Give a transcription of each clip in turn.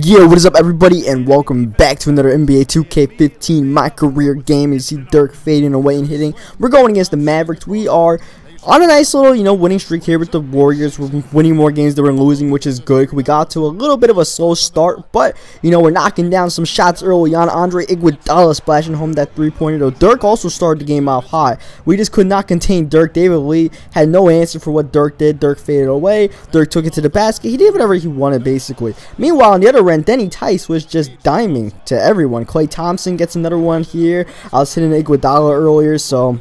Yo, what is up everybody, and welcome back to another NBA 2K15 my career game. You see Dirk fading away and hitting. We're going against the Mavericks. We are on a nice little, winning streak here with the Warriors. We're winning more games than we're losing, which is good. We got to a little bit of a slow start, but, we're knocking down some shots early on. Andre Iguodala splashing home that three-pointer, though. Dirk also started the game out high. We just could not contain Dirk. David Lee had no answer for what Dirk did. Dirk faded away. Dirk took it to the basket. He did whatever he wanted, basically. Meanwhile, on the other end, Denny Tice was just diming to everyone. Klay Thompson gets another one here. I was hitting Iguodala earlier, so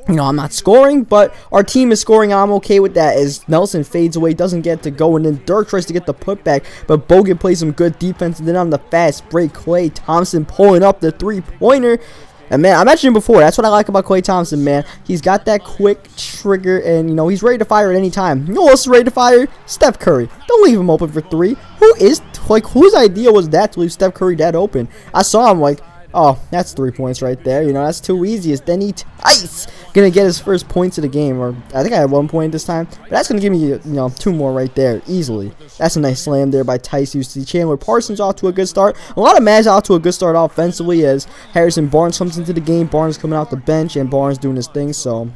I'm not scoring, but our team is scoring. I'm okay with that as Nelson fades away, doesn't get to go, and then Dirk tries to get the putback, but Bogut plays some good defense, and then on the fast break, Klay Thompson pulling up the three-pointer. And, man, I mentioned before, that's what I like about Klay Thompson, man. He's got that quick trigger, and, he's ready to fire at any time. You know who else is ready to fire? Steph Curry. Don't leave him open for three. Whose idea was that to leave Steph Curry that open? I saw him, oh, that's 3 points right there. That's too easy. It's Denny Tice gonna get his first points of the game, or I think I had 1 point this time, but that's gonna give me, 2 more right there easily. That's a nice slam there by Tice. You see Chandler Parsons off to a good start. A lot of Mavs off to a good start offensively as Harrison Barnes comes into the game. Barnes coming out the bench and Barnes doing his thing. So,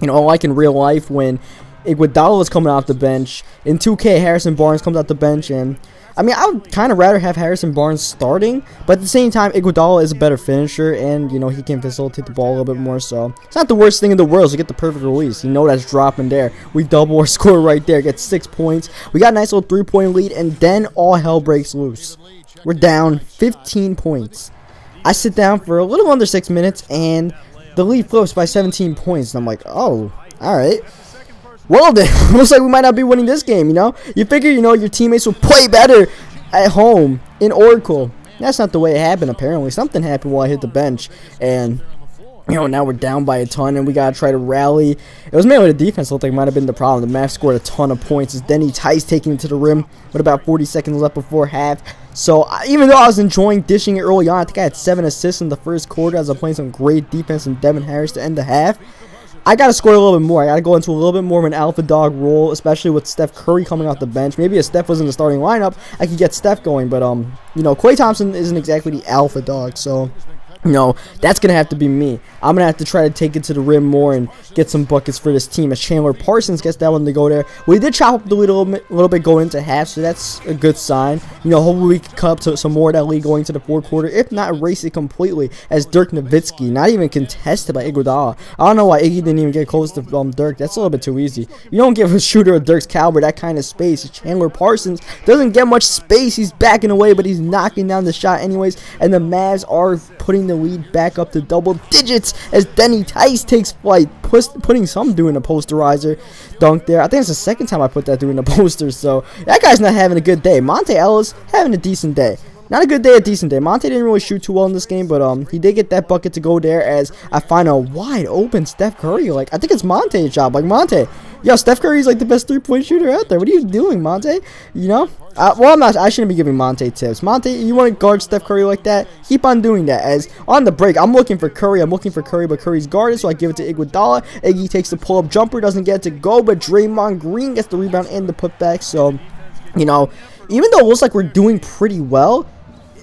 like in real life when Iguodala is coming off the bench, in 2K Harrison Barnes comes out the bench, and I would kind of rather have Harrison Barnes starting, but at the same time, Iguodala is a better finisher, and, he can facilitate the ball a little bit more, so it's not the worst thing in the world to get the perfect release. That's dropping there. We double our score right there, get 6 points. We got a nice little three-point lead, and then all hell breaks loose. We're down 15 points. I sit down for a little under 6 minutes, and the lead flips by 17 points, and I'm like, oh, alright. Well then, looks like we might not be winning this game, You figure, your teammates will play better at home in Oracle. That's not the way it happened, apparently. Something happened while I hit the bench, and, now we're down by a ton, and we got to try to rally. It was mainly the defense looked like might have been the problem. The Mavs scored a ton of points. It's Denny Tice taking it to the rim with about 40 seconds left before half. So, even though I was enjoying dishing it early on, I think I had 7 assists in the first quarter as I'm playing some great defense from Devin Harris to end the half. I got to score a little bit more. I got to go into a little bit more of an alpha dog role, especially with Steph Curry coming off the bench. Maybe if Steph was in the starting lineup, I could get Steph going. But, Klay Thompson isn't exactly the alpha dog, so that's going to have to be me. I'm going to have to try to take it to the rim more and get some buckets for this team as Chandler Parsons gets that one to go there. We did chop up the lead a little bit going into half, so that's a good sign. Hopefully we can cut up to some more of that lead going to the fourth quarter, if not erase it completely, as Dirk Nowitzki, not even contested by Iguodala. I don't know why Iggy didn't even get close to Dirk. That's a little bit too easy. You don't give a shooter of Dirk's caliber that kind of space. Chandler Parsons doesn't get much space. He's backing away, but he's knocking down the shot anyways, and the Mavs are putting the lead back up to double digits as Denny Tice takes flight, putting some dude in a posterizer dunk there. I think it's the second time I put that dude in a poster, so that guy's not having a good day. Monte Ellis having a decent day. Not a good day, a decent day. Monte didn't really shoot too well in this game, but he did get that bucket to go there as I find a wide open Steph Curry. I think it's Monte's job. Monte, yo, Steph Curry's the best three-point shooter out there. What are you doing, Monte? Well, I'm not. I shouldn't be giving Monte tips. Monte, you want to guard Steph Curry like that? Keep on doing that. As on the break, I'm looking for Curry. But Curry's guarded, so I give it to Iguodala. Iggy takes the pull-up jumper, doesn't get it to go, but Draymond Green gets the rebound and the putback. So, even though it looks like we're doing pretty well,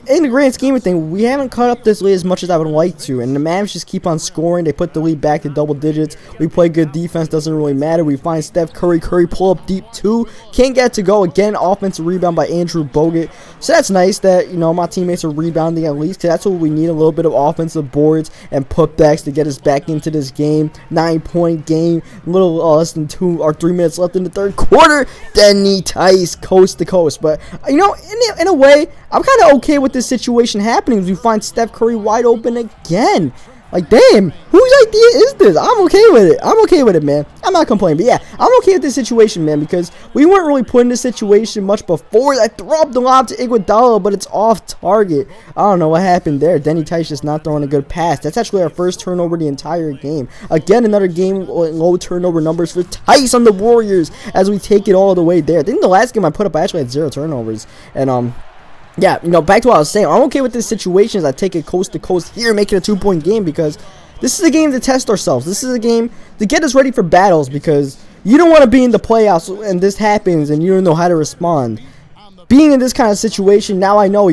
in the grand scheme of things, we haven't cut up this lead as much as I would like to, and the Mavs just keep on scoring. They put the lead back to double digits. We play good defense, doesn't really matter. We find Steph Curry, pull up deep too, can't get to go. Again, offensive rebound by Andrew Bogut. So that's nice that, my teammates are rebounding at least, because that's what we need, a little bit of offensive boards and putbacks to get us back into this game. 9-point game, a little less than 2 or 3 minutes left in the third quarter. Denny Tice, coast to coast. But, in a way, I'm kind of okay with this situation happening. We find Steph Curry wide open again. Damn, whose idea is this? I'm okay with it. I'm okay with it, man. I'm not complaining, but yeah, I'm okay with this situation, man, because we weren't really put in this situation much before. I throw up the lob to Iguodala, but it's off target. I don't know what happened there. Denny Tice just not throwing a good pass. That's actually our first turnover the entire game. Again, another game with low turnover numbers for Tice on the Warriors as we take it all the way there. I think the last game I put up, I actually had 0 turnovers, and yeah, back to what I was saying. I'm okay with this situation as I take it coast to coast here, make it a 2-point game, because this is a game to test ourselves. This is a game to get us ready for battles, because you don't want to be in the playoffs and this happens and you don't know how to respond. being in this kind of situation, now I know,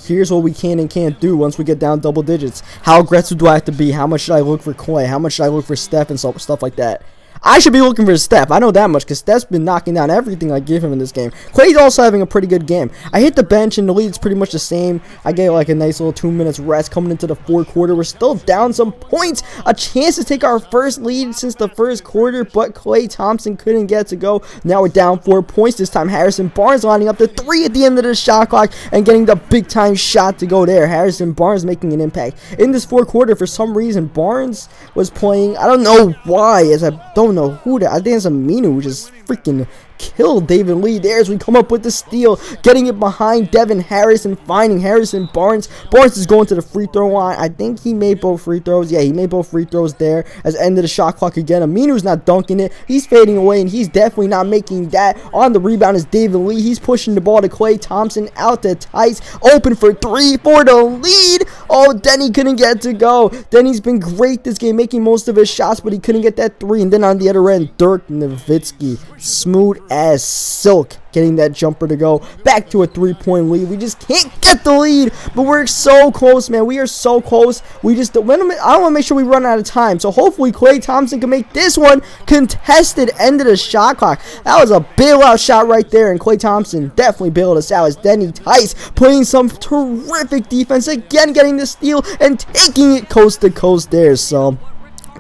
here's what we can and can't do once we get down double digits. How aggressive do I have to be? How much should I look for Clay? How much should I look for Steph and stuff like that? I should be looking for Steph. I know that much because Steph's been knocking down everything I give him in this game. Clay's also having a pretty good game. I hit the bench and the lead's pretty much the same. I get like a nice little 2 minutes rest coming into the fourth quarter. We're still down some points. A chance to take our first lead since the first quarter, but Klay Thompson couldn't get to go. Now we're down 4 points. This time Harrison Barnes lining up the 3 at the end of the shot clock and getting the big time shot to go there. Harrison Barnes making an impact. In this fourth quarter, for some reason, Barnes was playing, I don't know why, as I don't know who that. I think it's Aminu who just freaking killed David Lee there as we come up with the steal, getting it behind Devin Harris and finding Harrison Barnes. Barnes is going to the free throw line. I think he made both free throws. Yeah, he made both free throws there as end of the shot clock again. Aminu's not dunking it. He's fading away, and he's definitely not making that. On the rebound is David Lee. He's pushing the ball to Klay Thompson, out to Tice, open for 3 for the lead. Oh, Denny couldn't get to go. Denny's been great this game, making most of his shots, but he couldn't get that 3. And then on the other end, Dirk Nowitzki, smooth as silk, getting that jumper to go. Back to a 3-point lead. We just can't get the lead, but we're so close, man. We are so close. We just don't. I don't want to make sure we run out of time. So hopefully Klay Thompson can make this one contested. End of the shot clock. That was a bailout shot right there, and Klay Thompson definitely bailed us out as Denny Tice playing some terrific defense again, getting the steal and taking it coast to coast there. So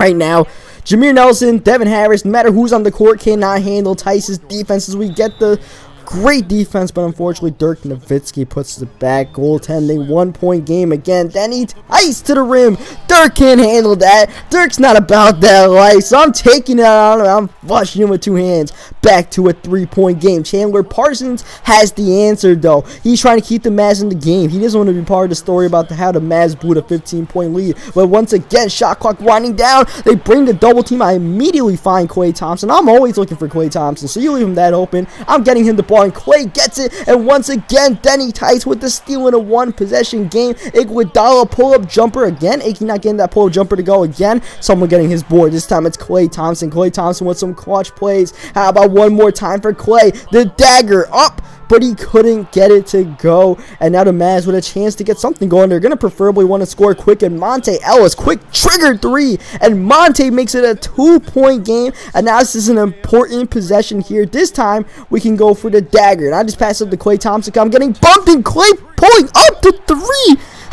right now, Jameer Nelson, Devin Harris, no matter who's on the court, cannot handle Tice's defense as we get the great defense, but unfortunately Dirk Nowitzki puts it back. Goaltending, 1-point game again. Denny Tice to the rim. Dirk can't handle that. Dirk's not about that life, so I'm taking it out on him. I'm flushing him with 2 hands. Back to a 3-point game. Chandler Parsons has the answer, though. He's trying to keep the Mavs in the game. He doesn't want to be part of the story about how the Mavs blew a 15-point lead. But once again, shot clock winding down. They bring the double team. I immediately find Klay Thompson. I'm always looking for Klay Thompson, so you leave him that open. I'm getting him the ball, and Klay gets it, and once again Denny Tice with the steal in a 1-possession game. Iguodala pull-up jumper again. Iggy not getting that pull-up jumper to go again. Someone getting his board. This time it's Klay Thompson. Klay Thompson with some clutch plays. How about one more time for Klay? The dagger up, but he couldn't get it to go. And now the Mavs with a chance to get something going. They're going to preferably want to score quick, and Monte Ellis, quick trigger 3, and Monte makes it a 2-point game. And now this is an important possession here. This time we can go for the dagger, and I just pass up to Klay Thompson. I'm getting bumped, and Klay pulling up to 3.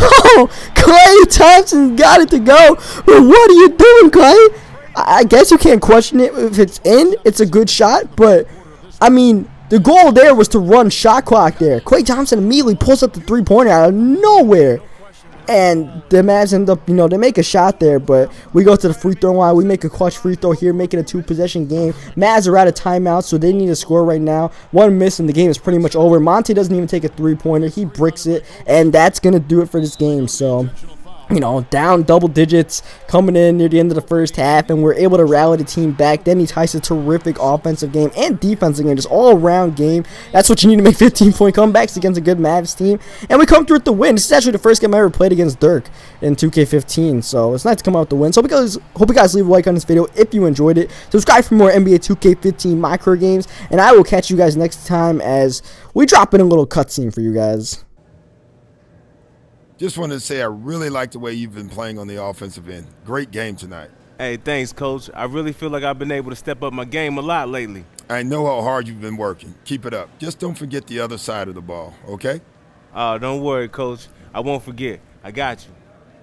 Oh, Klay Thompson got it to go. But what are you doing, Klay? I guess you can't question it. If it's in, it's a good shot, but I mean, the goal there was to run shot clock there. Klay Thompson immediately pulls up the 3-pointer out of nowhere. And the Mavs end up, they make a shot there, but we go to the free throw line. We make a clutch free throw here, making a 2-possession game. Mavs are out of timeout, so they need to score right now. 1 miss and the game is pretty much over. Monte doesn't even take a 3-pointer. He bricks it, and that's going to do it for this game. So, down double digits coming in near the end of the first half, and we're able to rally the team back. Denny Tice, a terrific offensive game and defensive game, just all-around game. That's what you need to make 15-point comebacks against a good Mavs team, and we come through with the win. This is actually the first game I ever played against Dirk in 2K15, so it's nice to come out with the win. So hope you guys leave a like on this video if you enjoyed it. Subscribe for more NBA 2K15 micro games, and I will catch you guys next time as we drop in a little cutscene for you guys. Just wanted to say I really like the way you've been playing on the offensive end. Great game tonight. Hey, thanks, Coach. I really feel like I've been able to step up my game a lot lately. I know how hard you've been working. Keep it up. Just don't forget the other side of the ball, okay? Don't worry, Coach. I won't forget. I got you.